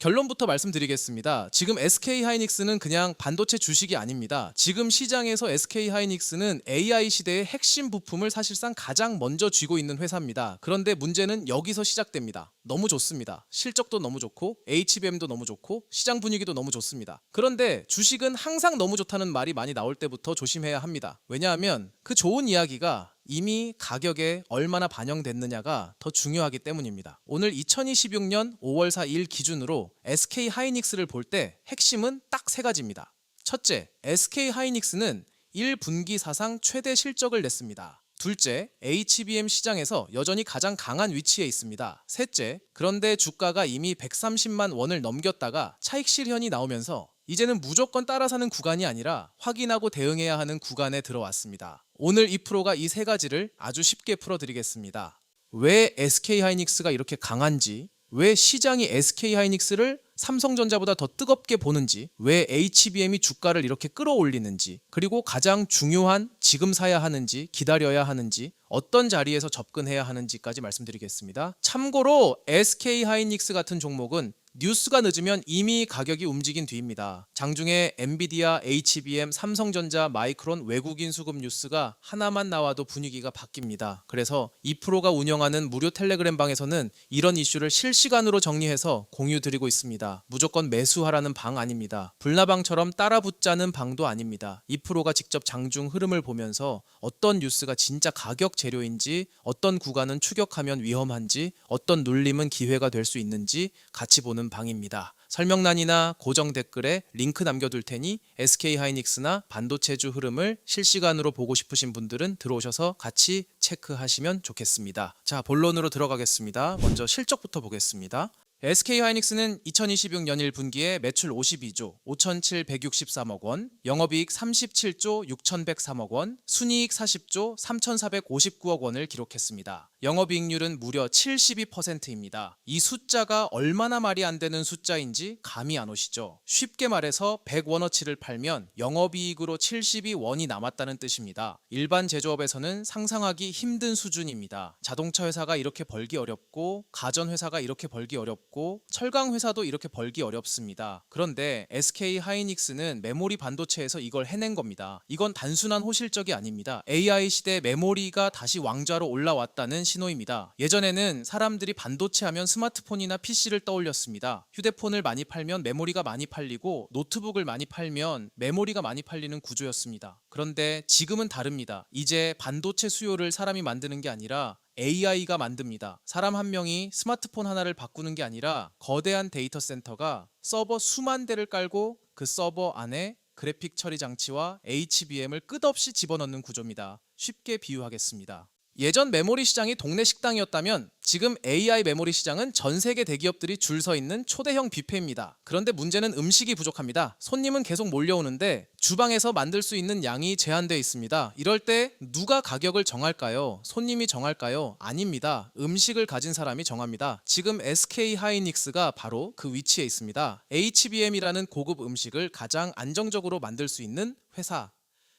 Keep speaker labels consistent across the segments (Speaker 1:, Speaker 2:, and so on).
Speaker 1: 결론부터 말씀드리겠습니다. 지금 SK하이닉스는 그냥 반도체 주식이 아닙니다. 지금 시장에서 SK하이닉스는 AI 시대의 핵심 부품을 사실상 가장 먼저 쥐고 있는 회사입니다. 그런데 문제는 여기서 시작됩니다. 너무 좋습니다. 실적도 너무 좋고 HBM도 너무 좋고 시장 분위기도 너무 좋습니다. 그런데 주식은 항상 너무 좋다는 말이 많이 나올 때부터 조심해야 합니다. 왜냐하면 그 좋은 이야기가 이미 가격에 얼마나 반영됐느냐가 더 중요하기 때문입니다. 오늘 2026년 5월 4일 기준으로 SK하이닉스를 볼 때 핵심은 딱 세 가지입니다. 첫째, SK하이닉스는 1분기 사상 최대 실적을 냈습니다. 둘째, HBM 시장에서 여전히 가장 강한 위치에 있습니다. 셋째, 그런데 주가가 이미 130만 원을 넘겼다가 차익 실현이 나오면서 이제는 무조건 따라 사는 구간이 아니라 확인하고 대응해야 하는 구간에 들어왔습니다. 오늘 이 프로가 이 세 가지를 아주 쉽게 풀어드리겠습니다. 왜 SK하이닉스가 이렇게 강한지, 왜 시장이 SK하이닉스를 삼성전자보다 더 뜨겁게 보는지, 왜 HBM이 주가를 이렇게 끌어올리는지, 그리고 가장 중요한 지금 사야 하는지, 기다려야 하는지, 어떤 자리에서 접근해야 하는지까지 말씀드리겠습니다. 참고로 SK하이닉스 같은 종목은 뉴스가 늦으면 이미 가격이 움직인 뒤입니다. 장중에 엔비디아, HBM, 삼성전자, 마이크론 외국인 수급 뉴스가 하나만 나와도 분위기가 바뀝니다. 그래서 이 프로가 운영하는 무료 텔레그램 방에서는 이런 이슈를 실시간으로 정리해서 공유 드리고 있습니다. 무조건 매수하라는 방 아닙니다. 불나방처럼 따라붙자는 방도 아닙니다. 이 프로가 직접 장중 흐름을 보면서 어떤 뉴스가 진짜 가격 재료인지, 어떤 구간은 추격하면 위험한지, 어떤 눌림은 기회가 될 수 있는지 같이 보는 방입니다. 설명란이나 고정 댓글에 링크 남겨둘 테니 SK하이닉스나 반도체주 흐름을 실시간으로 보고 싶으신 분들은 들어오셔서 같이 체크하시면 좋겠습니다. 자, 본론으로 들어가겠습니다. 먼저 실적부터 보겠습니다. SK하이닉스는 2026년 1분기에 매출 52조 5,763억 원, 영업이익 37조 6,103억 원, 순이익 40조 3,459억 원을 기록했습니다. 영업이익률은 무려 72%입니다. 이 숫자가 얼마나 말이 안 되는 숫자인지 감이 안 오시죠? 쉽게 말해서 100원어치를 팔면 영업이익으로 72원이 남았다는 뜻입니다. 일반 제조업에서는 상상하기 힘든 수준입니다. 자동차 회사가 이렇게 벌기 어렵고, 가전 회사가 이렇게 벌기 어렵고, 철강 회사도 이렇게 벌기 어렵습니다. 그런데 SK하이닉스는 메모리 반도체에서 이걸 해낸 겁니다. 이건 단순한 호실적이 아닙니다. AI 시대 메모리가 다시 왕좌로 올라왔다는 신호입니다. 예전에는 사람들이 반도체 하면 스마트폰이나 PC를 떠올렸습니다. 휴대폰을 많이 팔면 메모리가 많이 팔리고, 노트북을 많이 팔면 메모리가 많이 팔리는 구조였습니다. 그런데 지금은 다릅니다. 이제 반도체 수요를 사람이 만드는 게 아니라 AI가 만듭니다. 사람 한 명이 스마트폰 하나를 바꾸는 게 아니라 거대한 데이터 센터가 서버 수만 대를 깔고 그 서버 안에 그래픽 처리 장치와 HBM을 끝없이 집어넣는 구조입니다. 쉽게 비유하겠습니다. 예전 메모리 시장이 동네 식당이었다면 지금 AI 메모리 시장은 전 세계 대기업들이 줄 서 있는 초대형 뷔페입니다. 그런데 문제는 음식이 부족합니다. 손님은 계속 몰려오는데 주방에서 만들 수 있는 양이 제한되어 있습니다. 이럴 때 누가 가격을 정할까요? 손님이 정할까요? 아닙니다. 음식을 가진 사람이 정합니다. 지금 SK하이닉스가 바로 그 위치에 있습니다. HBM이라는 고급 음식을 가장 안정적으로 만들 수 있는 회사.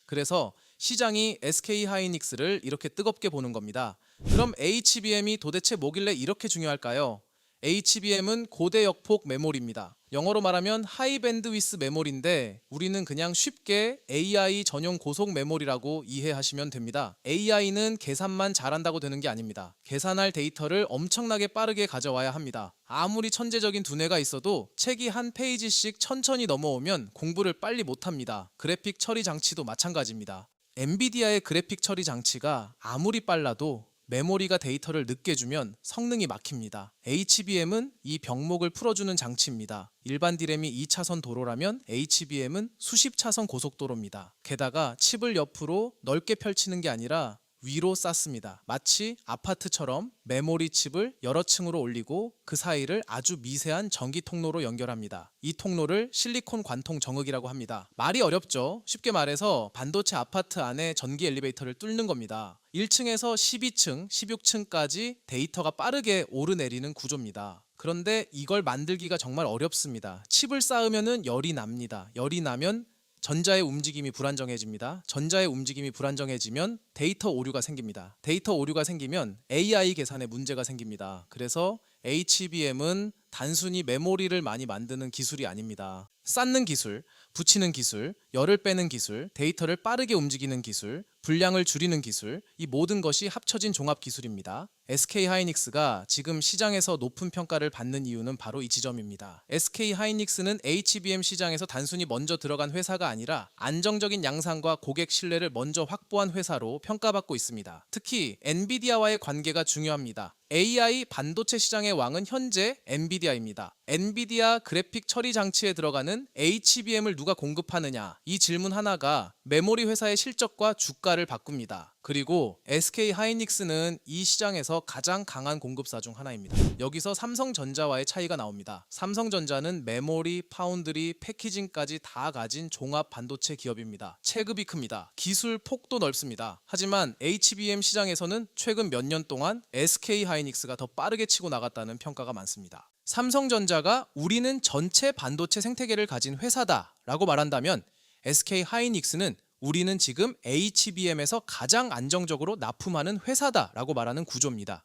Speaker 1: 그래서 시장이 SK하이닉스를 이렇게 뜨겁게 보는 겁니다. 그럼 HBM이 도대체 뭐길래 이렇게 중요할까요? HBM은 고대 역폭 메모리입니다. 영어로 말하면 하이 밴드위스 메모리인데 우리는 그냥 쉽게 AI 전용 고속 메모리라고 이해하시면 됩니다. AI는 계산만 잘한다고 되는 게 아닙니다. 계산할 데이터를 엄청나게 빠르게 가져와야 합니다. 아무리 천재적인 두뇌가 있어도 책이 한 페이지씩 천천히 넘어오면 공부를 빨리 못합니다. 그래픽 처리 장치도 마찬가지입니다. 엔비디아의 그래픽 처리 장치가 아무리 빨라도 메모리가 데이터를 늦게 주면 성능이 막힙니다. HBM은 이 병목을 풀어주는 장치입니다. 일반 디램이 2차선 도로라면 HBM은 수십 차선 고속도로입니다. 게다가 칩을 옆으로 넓게 펼치는 게 아니라 위로 쌓습니다. 마치 아파트처럼 메모리 칩을 여러 층으로 올리고 그 사이를 아주 미세한 전기 통로로 연결합니다. 이 통로를 실리콘 관통 정흙이라고 합니다. 말이 어렵죠? 쉽게 말해서 반도체 아파트 안에 전기 엘리베이터를 뚫는 겁니다. 1층에서 12층, 16층까지 데이터가 빠르게 오르내리는 구조입니다. 그런데 이걸 만들기가 정말 어렵습니다. 칩을 쌓으면 열이 납니다. 열이 나면 전자의 움직임이 불안정해집니다. 전자의 움직임이 불안정해지면 데이터 오류가 생깁니다. 데이터 오류가 생기면 AI 계산에 문제가 생깁니다. 그래서 HBM은 단순히 메모리를 많이 만드는 기술이 아닙니다. 쌓는 기술, 붙이는 기술, 열을 빼는 기술, 데이터를 빠르게 움직이는 기술, 분량을 줄이는 기술, 이 모든 것이 합쳐진 종합 기술입니다. SK 하이닉스가 지금 시장에서 높은 평가를 받는 이유는 바로 이 지점입니다. SK 하이닉스는 HBM 시장에서 단순히 먼저 들어간 회사가 아니라 안정적인 양산과 고객 신뢰를 먼저 확보한 회사로 평가받고 있습니다. 특히 엔비디아와의 관계가 중요합니다. AI 반도체 시장의 왕은 현재 엔비디아입니다. 엔비디아 그래픽 처리 장치에 들어가는 HBM을 누가 공급하느냐, 이 질문 하나가 메모리 회사의 실적과 주가를 바꿉니다. 그리고 SK하이닉스는 이 시장에서 가장 강한 공급사 중 하나입니다. 여기서 삼성전자와의 차이가 나옵니다. 삼성전자는 메모리, 파운드리, 패키징까지 다 가진 종합 반도체 기업입니다. 체급이 큽니다. 기술 폭도 넓습니다. 하지만 HBM 시장에서는 최근 몇 년 동안 SK하이닉스가 더 빠르게 치고 나갔다는 평가가 많습니다. 삼성전자가 우리는 전체 반도체 생태계를 가진 회사다 라고 말한다면, SK하이닉스는 우리는 지금 HBM에서 가장 안정적으로 납품하는 회사다 라고 말하는 구조입니다.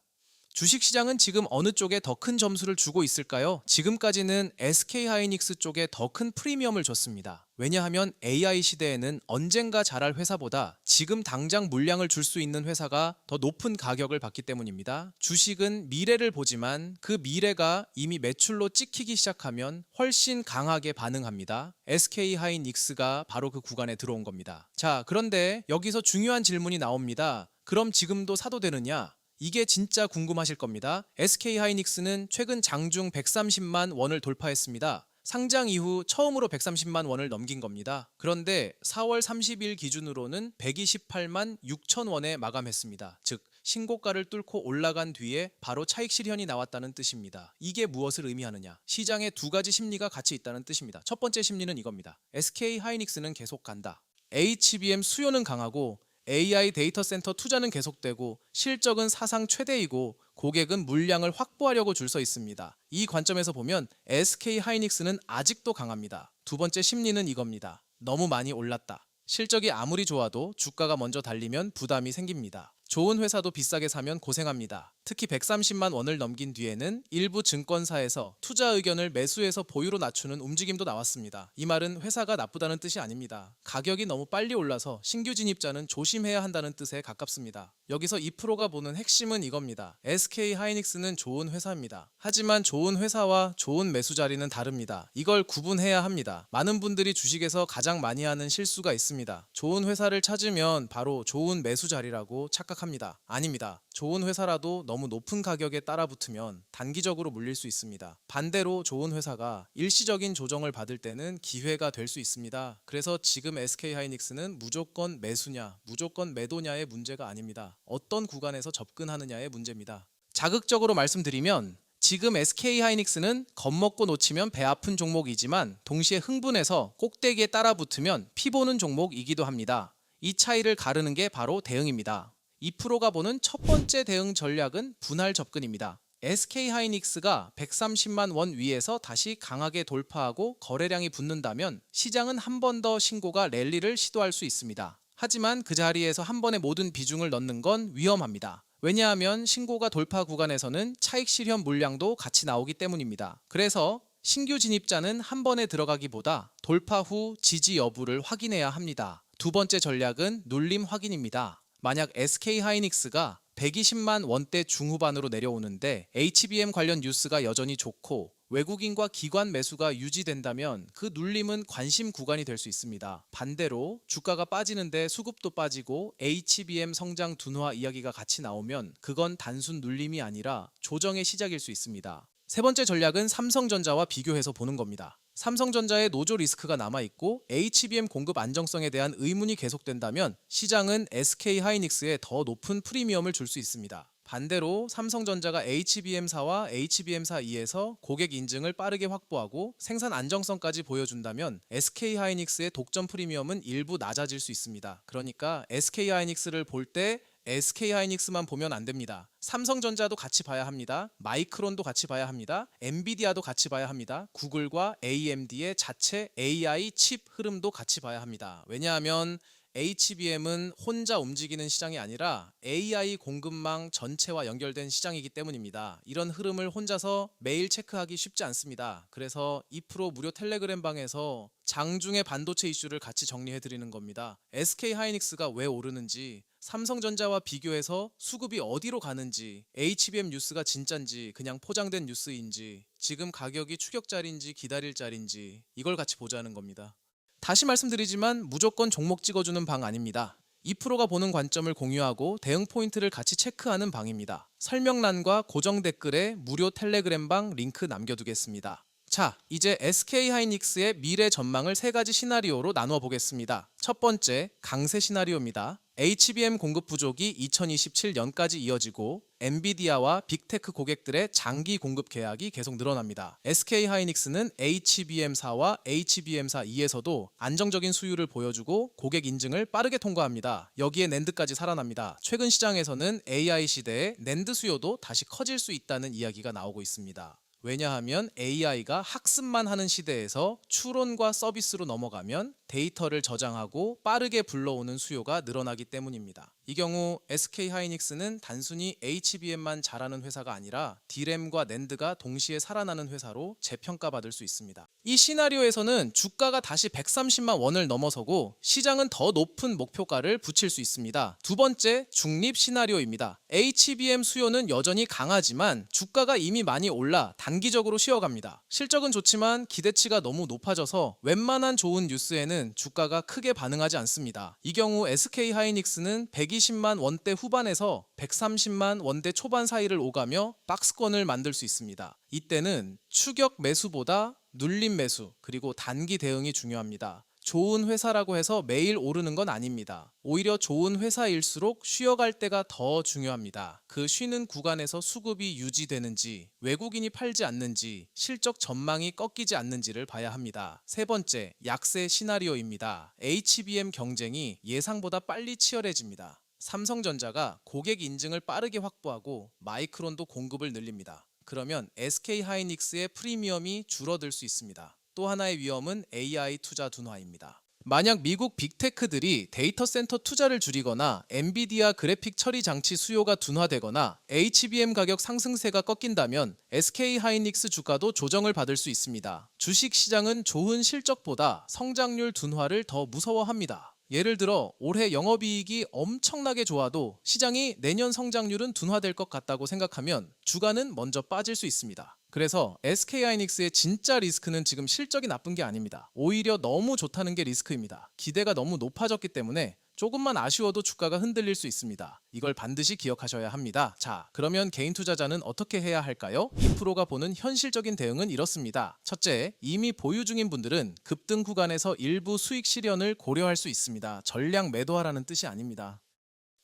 Speaker 1: 주식시장은 지금 어느 쪽에 더 큰 점수를 주고 있을까요? 지금까지는 SK하이닉스 쪽에 더 큰 프리미엄을 줬습니다. 왜냐하면 AI 시대에는 언젠가 잘할 회사보다 지금 당장 물량을 줄 수 있는 회사가 더 높은 가격을 받기 때문입니다. 주식은 미래를 보지만 그 미래가 이미 매출로 찍히기 시작하면 훨씬 강하게 반응합니다. SK하이닉스가 바로 그 구간에 들어온 겁니다. 자, 그런데 여기서 중요한 질문이 나옵니다. 그럼 지금도 사도 되느냐? 이게 진짜 궁금하실 겁니다. SK하이닉스는 최근 장중 130만 원을 돌파했습니다. 상장 이후 처음으로 130만 원을 넘긴 겁니다. 그런데 4월 30일 기준으로는 128만 6천 원에 마감했습니다. 즉 신고가를 뚫고 올라간 뒤에 바로 차익 실현이 나왔다는 뜻입니다. 이게 무엇을 의미하느냐? 시장에 두 가지 심리가 같이 있다는 뜻입니다. 첫 번째 심리는 이겁니다. SK하이닉스는 계속 간다. HBM 수요는 강하고 AI 데이터 센터 투자는 계속되고 실적은 사상 최대이고 고객은 물량을 확보하려고 줄 서 있습니다. 이 관점에서 보면 SK하이닉스는 아직도 강합니다. 두 번째 심리는 이겁니다. 너무 많이 올랐다. 실적이 아무리 좋아도 주가가 먼저 달리면 부담이 생깁니다. 좋은 회사도 비싸게 사면 고생합니다. 특히 130만 원을 넘긴 뒤에는 일부 증권사에서 투자 의견을 매수해서 보유로 낮추는 움직임도 나왔습니다. 이 말은 회사가 나쁘다는 뜻이 아닙니다. 가격이 너무 빨리 올라서 신규 진입자는 조심해야 한다는 뜻에 가깝습니다. 여기서 2%가 보는 핵심은 이겁니다. SK하이닉스는 좋은 회사입니다. 하지만 좋은 회사와 좋은 매수 자리는 다릅니다. 이걸 구분해야 합니다. 많은 분들이 주식에서 가장 많이 하는 실수가 있습니다. 좋은 회사를 찾으면 바로 좋은 매수 자리라고 착각합니다. 아닙니다. 좋은 회사라도 너무 높은 가격에 따라붙으면 단기적으로 물릴 수 있습니다. 반대로 좋은 회사가 일시적인 조정을 받을 때는 기회가 될 수 있습니다. 그래서 지금 SK하이닉스는 무조건 매수냐, 무조건 매도냐의 문제가 아닙니다. 어떤 구간에서 접근하느냐의 문제입니다. 자극적으로 말씀드리면 지금 SK하이닉스는 겁먹고 놓치면 배 아픈 종목이지만 동시에 흥분해서 꼭대기에 따라붙으면 피보는 종목이기도 합니다. 이 차이를 가르는 게 바로 대응입니다. 2%가 보는 첫 번째 대응 전략은 분할 접근입니다. SK하이닉스가 130만 원 위에서 다시 강하게 돌파하고 거래량이 붙는다면 시장은 한 번 더 신고가 랠리를 시도할 수 있습니다. 하지만 그 자리에서 한 번에 모든 비중을 넣는 건 위험합니다. 왜냐하면 신고가 돌파 구간에서는 차익 실현 물량도 같이 나오기 때문입니다. 그래서 신규 진입자는 한 번에 들어가기보다 돌파 후 지지 여부를 확인해야 합니다. 두 번째 전략은 눌림 확인입니다. 만약 SK하이닉스가 120만 원대 중후반으로 내려오는데 HBM 관련 뉴스가 여전히 좋고 외국인과 기관 매수가 유지된다면 그 눌림은 관심 구간이 될 수 있습니다. 반대로 주가가 빠지는데 수급도 빠지고 HBM 성장 둔화 이야기가 같이 나오면 그건 단순 눌림이 아니라 조정의 시작일 수 있습니다. 세 번째 전략은 삼성전자와 비교해서 보는 겁니다. 삼성전자의 노조 리스크가 남아있고 HBM 공급 안정성에 대한 의문이 계속된다면 시장은 SK하이닉스에 더 높은 프리미엄을 줄 수 있습니다. 반대로 삼성전자가 HBM사와 HBM사2에서 고객 인증을 빠르게 확보하고 생산 안정성까지 보여준다면 SK하이닉스의 독점 프리미엄은 일부 낮아질 수 있습니다. 그러니까 SK하이닉스를 볼 때 SK하이닉스만 보면 안 됩니다. 삼성전자도 같이 봐야 합니다. 마이크론도 같이 봐야 합니다. 엔비디아도 같이 봐야 합니다. 구글과 AMD의 자체 AI 칩 흐름도 같이 봐야 합니다. 왜냐하면 HBM은 혼자 움직이는 시장이 아니라 AI 공급망 전체와 연결된 시장이기 때문입니다. 이런 흐름을 혼자서 매일 체크하기 쉽지 않습니다. 그래서 2프로 무료 텔레그램 방에서 장중의 반도체 이슈를 같이 정리해 드리는 겁니다. SK 하이닉스가 왜 오르는지, 삼성전자와 비교해서 수급이 어디로 가는지, HBM 뉴스가 진짠지 그냥 포장된 뉴스인지, 지금 가격이 추격자리인지 기다릴 자리인지 이걸 같이 보자는 겁니다. 다시 말씀드리지만 무조건 종목 찍어주는 방 아닙니다. 2프로가 보는 관점을 공유하고 대응 포인트를 같이 체크하는 방입니다. 설명란과 고정 댓글에 무료 텔레그램 방 링크 남겨두겠습니다. 자, 이제 SK 하이닉스의 미래 전망을 3가지 시나리오로 나누어 보겠습니다. 첫 번째, 강세 시나리오입니다. HBM 공급 부족이 2027년까지 이어지고 엔비디아와 빅테크 고객들의 장기 공급 계약이 계속 늘어납니다. SK 하이닉스는 HBM4와 HBM4 E에서도 안정적인 수율을 보여주고 고객 인증을 빠르게 통과합니다. 여기에 낸드까지 살아납니다. 최근 시장에서는 AI 시대에 낸드 수요도 다시 커질 수 있다는 이야기가 나오고 있습니다. 왜냐하면 AI가 학습만 하는 시대에서 추론과 서비스로 넘어가면 데이터를 저장하고 빠르게 불러오는 수요가 늘어나기 때문입니다. 이 경우 SK 하이닉스는 단순히 HBM만 잘하는 회사가 아니라 D램과 낸드가 동시에 살아나는 회사로 재평가받을 수 있습니다. 이 시나리오에서는 주가가 다시 130만 원을 넘어서고 시장은 더 높은 목표가를 붙일 수 있습니다. 두 번째, 중립 시나리오입니다. HBM 수요는 여전히 강하지만 주가가 이미 많이 올라 단기적으로 쉬어갑니다. 실적은 좋지만 기대치가 너무 높아져서 웬만한 좋은 뉴스에는 주가가 크게 반응하지 않습니다. 이 경우 SK 하이닉스는 120만 원대 후반에서 130만 원대 초반 사이를 오가며 박스권을 만들 수 있습니다. 이때는 추격 매수보다 눌림 매수 그리고 단기 대응이 중요합니다. 좋은 회사라고 해서 매일 오르는 건 아닙니다. 오히려 좋은 회사일수록 쉬어갈 때가 더 중요합니다. 그 쉬는 구간에서 수급이 유지되는지, 외국인이 팔지 않는지, 실적 전망이 꺾이지 않는지를 봐야 합니다. 세 번째, 약세 시나리오입니다. HBM 경쟁이 예상보다 빨리 치열해집니다. 삼성전자가 고객 인증을 빠르게 확보하고 마이크론도 공급을 늘립니다. 그러면 SK 하이닉스의 프리미엄이 줄어들 수 있습니다. 또 하나의 위험은 AI 투자 둔화입니다. 만약 미국 빅테크들이 데이터 센터 투자를 줄이거나 엔비디아 그래픽 처리 장치 수요가 둔화되거나 HBM 가격 상승세가 꺾인다면 SK 하이닉스 주가도 조정을 받을 수 있습니다. 주식 시장은 좋은 실적보다 성장률 둔화를 더 무서워합니다. 예를 들어 올해 영업이익이 엄청나게 좋아도 시장이 내년 성장률은 둔화될 것 같다고 생각하면 주가는 먼저 빠질 수 있습니다. 그래서 SK 하이닉스의 진짜 리스크는 지금 실적이 나쁜 게 아닙니다. 오히려 너무 좋다는 게 리스크입니다. 기대가 너무 높아졌기 때문에 조금만 아쉬워도 주가가 흔들릴 수 있습니다. 이걸 반드시 기억하셔야 합니다. 자, 그러면 개인 투자자는 어떻게 해야 할까요? 2프로가 보는 현실적인 대응은 이렇습니다. 첫째, 이미 보유 중인 분들은 급등 구간에서 일부 수익 실현을 고려할 수 있습니다. 전량 매도하라는 뜻이 아닙니다.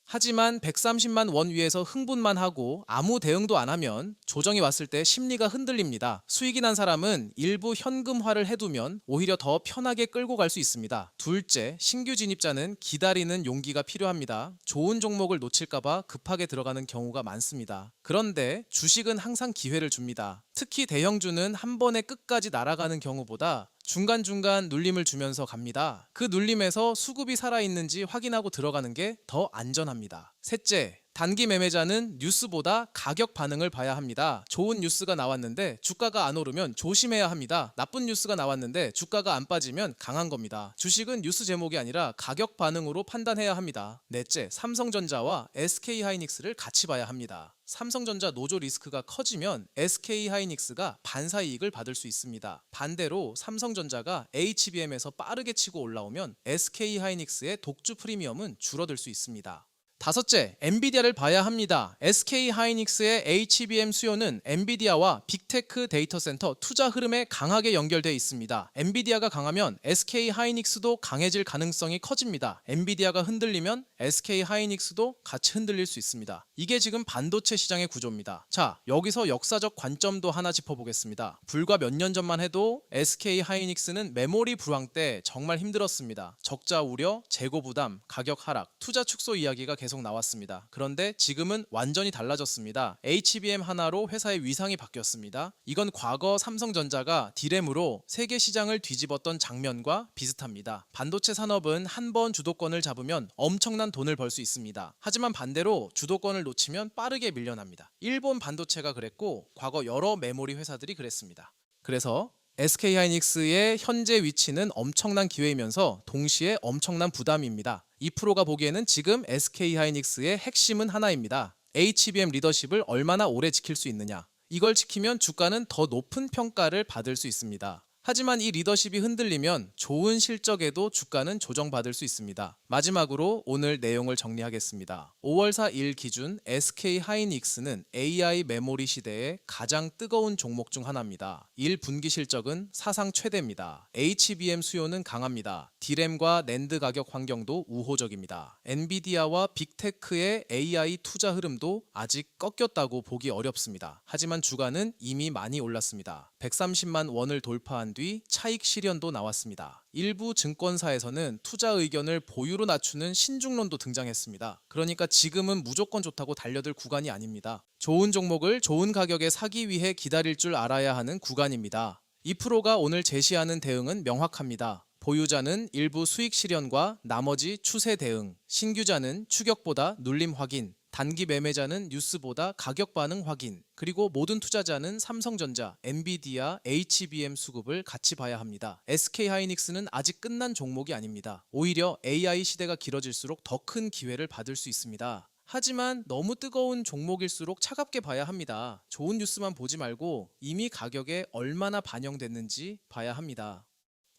Speaker 1: 하지만 130만 원 위에서 흥분만 하고 아무 대응도 안 하면 조정이 왔을 때 심리가 흔들립니다. 수익이 난 사람은 일부 현금화를 해두면 오히려 더 편하게 끌고 갈 수 있습니다. 둘째, 신규 진입자는 기다리는 용기가 필요합니다. 좋은 종목을 놓칠까봐 급하게 들어가는 경우가 많습니다. 그런데 주식은 항상 기회를 줍니다. 특히 대형주는 한 번에 끝까지 날아가는 경우보다 중간중간 눌림을 주면서 갑니다. 그 눌림에서 수급이 살아있는지 확인하고 들어가는 게 더 안전합니다. 셋째, 단기 매매자는 뉴스보다 가격 반응을 봐야 합니다. 좋은 뉴스가 나왔는데 주가가 안 오르면 조심해야 합니다. 나쁜 뉴스가 나왔는데 주가가 안 빠지면 강한 겁니다. 주식은 뉴스 제목이 아니라 가격 반응으로 판단해야 합니다. 넷째, 삼성전자와 SK 하이닉스를 같이 봐야 합니다. 삼성전자 노조 리스크가 커지면 SK 하이닉스가 반사 이익을 받을 수 있습니다. 반대로 삼성전자가 HBM에서 빠르게 치고 올라오면 SK 하이닉스의 독주 프리미엄은 줄어들 수 있습니다. 다섯째, 엔비디아를 봐야 합니다. SK 하이닉스의 HBM 수요는 엔비디아와 빅테크 데이터 센터 투자 흐름에 강하게 연결되어 있습니다. 엔비디아가 강하면 SK 하이닉스도 강해질 가능성이 커집니다. 엔비디아가 흔들리면 SK 하이닉스도 같이 흔들릴 수 있습니다. 이게 지금 반도체 시장의 구조입니다. 자, 여기서 역사적 관점도 하나 짚어보겠습니다. 불과 몇 년 전만 해도 SK 하이닉스는 메모리 불황 때 정말 힘들었습니다. 적자 우려, 재고 부담, 가격 하락, 투자 축소 이야기가 계속 계속 나왔습니다. 그런데 지금은 완전히 달라졌습니다. HBM 하나로 회사의 위상이 바뀌었습니다. 이건 과거 삼성전자가 D램으로 세계 시장을 뒤집었던 장면과 비슷합니다. 반도체 산업은 한 번 주도권을 잡으면 엄청난 돈을 벌 수 있습니다. 하지만 반대로 주도권을 놓치면 빠르게 밀려납니다. 일본 반도체가 그랬고 과거 여러 메모리 회사들이 그랬습니다. 그래서 SK하이닉스의 현재 위치는 엄청난 기회이면서 동시에 엄청난 부담입니다. 2%가 보기에는 지금 SK하이닉스의 핵심은 하나입니다. HBM 리더십을 얼마나 오래 지킬 수 있느냐. 이걸 지키면 주가는 더 높은 평가를 받을 수 있습니다. 하지만 이 리더십이 흔들리면 좋은 실적에도 주가는 조정받을 수 있습니다. 마지막으로 오늘 내용을 정리하겠습니다. 5월 4일 기준 SK하이닉스는 AI 메모리 시대의 가장 뜨거운 종목 중 하나입니다. 1분기 실적은 사상 최대입니다. HBM 수요는 강합니다. D램과 낸드 가격 환경도 우호적입니다. 엔비디아와 빅테크의 AI 투자 흐름도 아직 꺾였다고 보기 어렵습니다. 하지만 주가는 이미 많이 올랐습니다. 130만 원을 돌파한 뒤 차익 실현도 나왔습니다. 일부 증권사에서는 투자 의견을 보유로 낮추는 신중론도 등장했습니다. 그러니까 지금은 무조건 좋다고 달려들 구간이 아닙니다. 좋은 종목을 좋은 가격에 사기 위해 기다릴 줄 알아야 하는 구간입니다. 2%가 오늘 제시하는 대응은 명확합니다. 보유자는 일부 수익 실현과 나머지 추세 대응, 신규자는 추격보다 눌림 확인, 단기 매매자는 뉴스보다 가격 반응 확인, 그리고 모든 투자자는 삼성전자, 엔비디아, HBM 수급을 같이 봐야 합니다. SK하이닉스는 아직 끝난 종목이 아닙니다. 오히려 AI 시대가 길어질수록 더 큰 기회를 받을 수 있습니다. 하지만 너무 뜨거운 종목일수록 차갑게 봐야 합니다. 좋은 뉴스만 보지 말고 이미 가격에 얼마나 반영됐는지 봐야 합니다.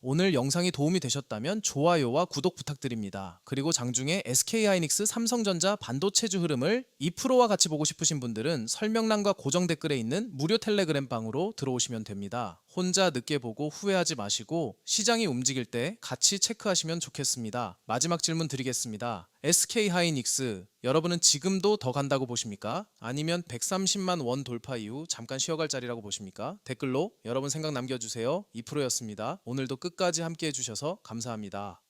Speaker 1: 오늘 영상이 도움이 되셨다면 좋아요와 구독 부탁드립니다. 그리고 장중에 SK하이닉스, 삼성전자 반도체주 흐름을 2%와 같이 보고 싶으신 분들은 설명란과 고정 댓글에 있는 무료 텔레그램 방으로 들어오시면 됩니다. 혼자 늦게 보고 후회하지 마시고 시장이 움직일 때 같이 체크하시면 좋겠습니다. 마지막 질문 드리겠습니다. SK하이닉스 여러분은 지금도 더 간다고 보십니까? 아니면 130만 원 돌파 이후 잠깐 쉬어갈 자리라고 보십니까? 댓글로 여러분 생각 남겨주세요. 2%였습니다. 오늘도 끝까지 함께 해주셔서 감사합니다.